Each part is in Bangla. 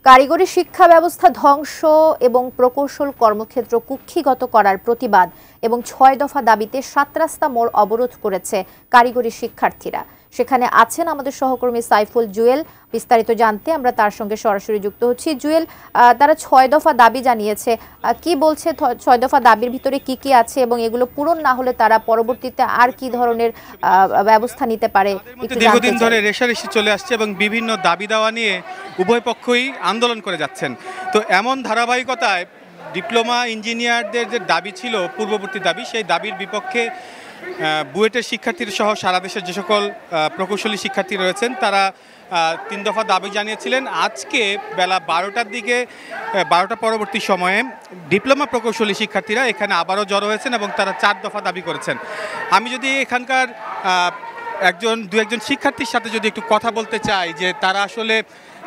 কারিগরি শিক্ষা ব্যবস্থা ধ্বংস এবং প্রকৌশল কর্মক্ষেত্র কুক্ষিগত করার প্রতিবাদ এবং ৬ দফা দাবিতে ৭ রাস্তা মোড় অবরোধ করেছে কারিগরি শিক্ষার্থীরা। সেখানে আছেন আমাদের সহকর্মী সাইফুল জুয়েল। বিস্তারিত জানতে আমরা তার সঙ্গে সরাসরি যুক্ত হচ্ছি। জুয়েল, তারা ৬ দফা দাবি জানিয়েছে, কি বলছে ৬ দফা দাবির ভিতরে কি কি আছে এবং এগুলো পূরণ না হলে তারা পরবর্তীতে আর কি ধরনের ব্যবস্থা নিতে পারে? দীর্ঘদিন ধরে রেশারেশি চলে আসছে এবং বিভিন্ন দাবি দাওয়া নিয়ে উভয় পক্ষই আন্দোলন করে যাচ্ছেন। তো এমন ধারাবাহিকতায় ডিপ্লোমা ইঞ্জিনিয়ারদের যে দাবি ছিল পূর্ববর্তী দাবি, সেই দাবির বিপক্ষে বুয়েটের শিক্ষার্থীরা সহ সারা দেশের যে সকল প্রকৌশলী শিক্ষার্থী রয়েছেন তারা ৩ দফা দাবি জানিয়েছিলেন। আজকে বেলা ১২টার দিকে ১২টা পরবর্তী সময়ে ডিপ্লোমা প্রকৌশলী শিক্ষার্থীরা এখানে আবারও জড়ো হয়েছেন এবং তারা ৪ দফা দাবি করেছেন। আমি যদি এখানকার দু একজন শিক্ষার্থীর সাথে যদি একটু কথা বলতে চাই যে তারা আসলে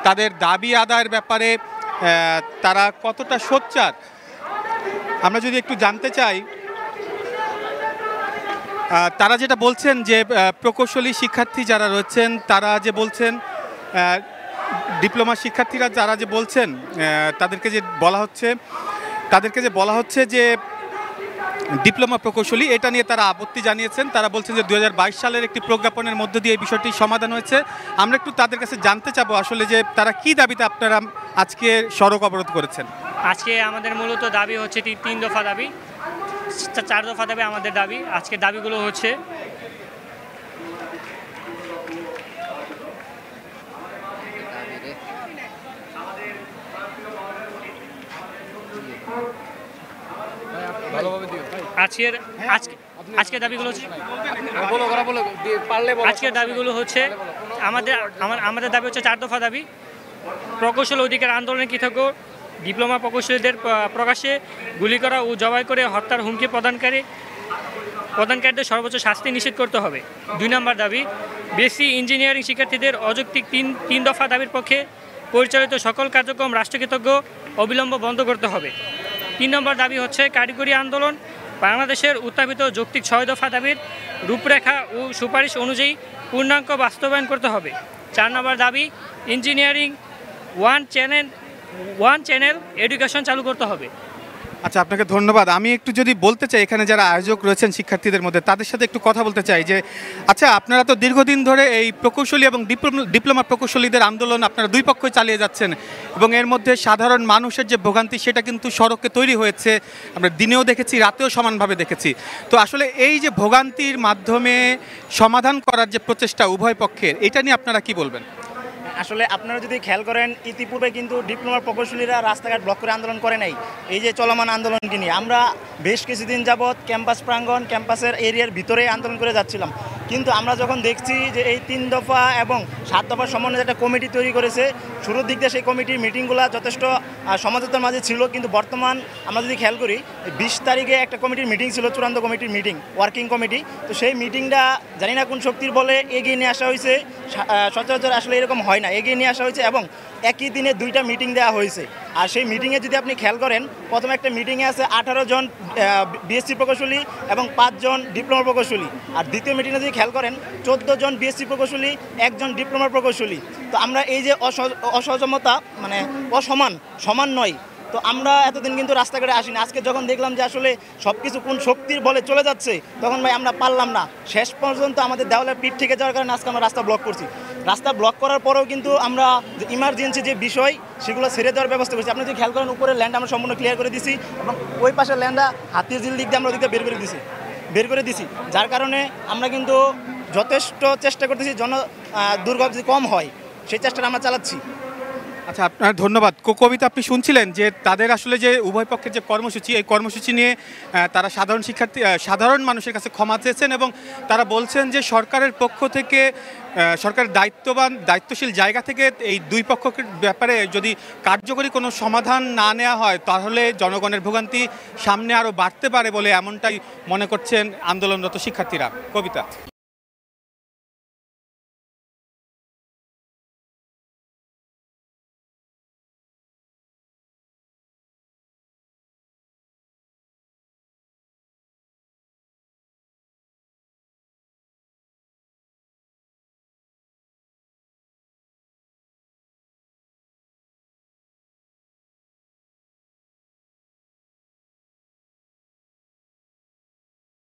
তাদের দাবি আদায়ের ব্যাপারে তারা কতটা সোচ্চার, আমরা যদি একটু জানতে চাই। তারা যেটা বলছেন যে প্রকৌশলী শিক্ষার্থী যারা রয়েছেন তারা যে বলছেন, ডিপ্লোমা শিক্ষার্থীরা যারা যে বলছেন তাদেরকে যে বলা হচ্ছে যে ডিপ্লোমা প্রকৌশলী, এটা নিয়ে তারা আপত্তি জানিয়েছেন। তারা বলছেন যে ২০২২ সালের একটি প্রজ্ঞাপনের মধ্য দিয়ে এই বিষয়টি সমাধান হয়েছে। আমরা একটু তাদের কাছে জানতে চাবো আসলে যে তারা কি দাবিতে আপনারা আজকে সড়ক অবরোধ করেছেন। আজকে আমাদের মূলত দাবি হচ্ছে ৩ দফা দাবি, ৪ দফা দাবি আমাদের দাবি। আজকে দাবিগুলো হচ্ছে আজকের দাবিগুলো হচ্ছে আমাদের দাবি হচ্ছে ৪ দফা দাবি। প্রকৌশল অধিকার আন্দোলনের কৃতজ্ঞ ডিপ্লোমা প্রকৌশলীদের প্রকাশ্যে গুলি করা ও জবাই করে হত্যার হুমকি প্রদানকারীদের সর্বোচ্চ শাস্তি নিশ্চিত করতে হবে। ২ নম্বর দাবি, বিএসসি ইঞ্জিনিয়ারিং শিক্ষার্থীদের অযৌক্তিক ৩ দফা দাবির পক্ষে পরিচালিত সকল কার্যক্রম রাষ্ট্রকৃতজ্ঞ অবিলম্ব বন্ধ করতে হবে। ৩ নম্বর দাবি হচ্ছে কারিগরি আন্দোলন বাংলাদেশের উত্থাপিত যৌক্তিক ৬ দফা দাবির রূপরেখা ও সুপারিশ অনুযায়ী পূর্ণাঙ্গ বাস্তবায়ন করতে হবে। ৪ নম্বর দাবি, ইঞ্জিনিয়ারিং ওয়ান চ্যানেল এডুকেশন চালু করতে হবে। আচ্ছা, আপনাকে ধন্যবাদ। আমি একটু যদি বলতে চাই, এখানে যারা আয়োজক রয়েছেন শিক্ষার্থীদের মধ্যে তাদের সাথে একটু কথা বলতে চাই যে আচ্ছা, আপনারা তো দীর্ঘদিন ধরে এই প্রকৌশলী এবং ডিপ্লোমা প্রকৌশলীদের আন্দোলন আপনারা দুই পক্ষই চালিয়ে যাচ্ছেন এবং এর মধ্যে সাধারণ মানুষের যে ভোগান্তি সেটা কিন্তু সড়কে তৈরি হয়েছে, আমরা দিনেও দেখেছি, রাতেও সমানভাবে দেখেছি। তো আসলে এই যে ভোগান্তির মাধ্যমে সমাধান করার যে প্রচেষ্টা উভয় পক্ষের, এটা নিয়ে আপনারা কি বলবেন? আসলে আপনারা যদি খেয়াল করেন, ইতিপূর্বে কিন্তু ডিপ্লোমা প্রকৌশলীরা রাস্তাঘাট ব্লক করে আন্দোলন করে নাই। এই যে চলমান আন্দোলনকে নিয়ে আমরা বেশ কিছুদিন যাবৎ ক্যাম্পাস প্রাঙ্গণ, ক্যাম্পাসের এরিয়ার ভিতরে আন্দোলন করে যাচ্ছিলাম। কিন্তু আমরা যখন দেখছি যে এই ৩ দফা এবং ৭ দফার সমন্বয়ে একটা কমিটি তৈরি করেছে, শুরুর দিক দিয়ে সেই কমিটির মিটিংগুলো যথেষ্ট সমাজতার মাঝে ছিল। কিন্তু বর্তমান আমরা যদি খেয়াল করি, ২০ তারিখে একটা কমিটির মিটিং ছিল, চূড়ান্ত কমিটির মিটিং, ওয়ার্কিং কমিটি। তো সেই মিটিংটা জানি না কোন শক্তির বলে এগিয়ে নিয়ে আসা হয়েছে। সচরাচর আসলে এরকম হয় না, এগিয়ে নিয়ে আসা হয়েছে এবং একই দিনে 2টা মিটিং দেওয়া হয়েছে। আর সেই মিটিংয়ে যদি আপনি খেয়াল করেন, প্রথমে একটা মিটিংয়ে আছে 18 জন বিএসসি প্রকৌশলী এবং 5 জন ডিপ্লোমা প্রকৌশলী। আর দ্বিতীয় মিটিংয়ে যদি খেয়াল করেন 14 জন বিএসসি প্রকৌশলী, 1 জন ডিপ্লোমা প্রকৌশলী। তো আমরা এই যে অসহমতা, মানে সমান নয়, তো আমরা এতদিন কিন্তু রাস্তাঘাটে আসিনি। আজকে যখন দেখলাম যে আসলে সব কিছু কোন শক্তির বলে চলে যাচ্ছে, তখন ভাই আমরা পারলাম না, শেষ পর্যন্ত আমাদের দেওয়ালের পিঠ থেকে যাওয়ার কারণে আজকে আমরা রাস্তা ব্লক করছি। রাস্তা ব্লক করার পরেও কিন্তু আমরা ইমার্জেন্সি যে বিষয় সেগুলো ছেড়ে দেওয়ার ব্যবস্থা করছি। আপনি যদি খেয়াল করেন, উপরে ল্যান্ড আমরা সম্পূর্ণ ক্লিয়ার করে দিছি এবং ওই পাশের ল্যান্ডটা হাতির ঝিল দিক দিয়ে আমরা ওদিকে বের করে দিছি, যার কারণে আমরা কিন্তু যথেষ্ট চেষ্টা করতেছি দুর্ভোগ যদি কম হয় সেই চেষ্টাটা আমরা চালাচ্ছি। আচ্ছা, আপনার ধন্যবাদ। কবিতা, আপনি শুনছিলেন যে তাদের আসলে যে উভয় পক্ষের যে কর্মসূচি, এই কর্মসূচি নিয়ে তারা সাধারণ মানুষের কাছে ক্ষমা চেয়েছেন এবং তারা বলছেন যে সরকারের পক্ষ থেকে, সরকারের দায়িত্বশীল জায়গা থেকে এই দুই পক্ষের ব্যাপারে যদি কার্যকরী কোনো সমাধান না নেওয়া হয় তাহলে জনগণের ভোগান্তি সামনে আরও বাড়তে পারে বলে এমনটাই মনে করছেন আন্দোলনরত শিক্ষার্থীরা। কবিতা।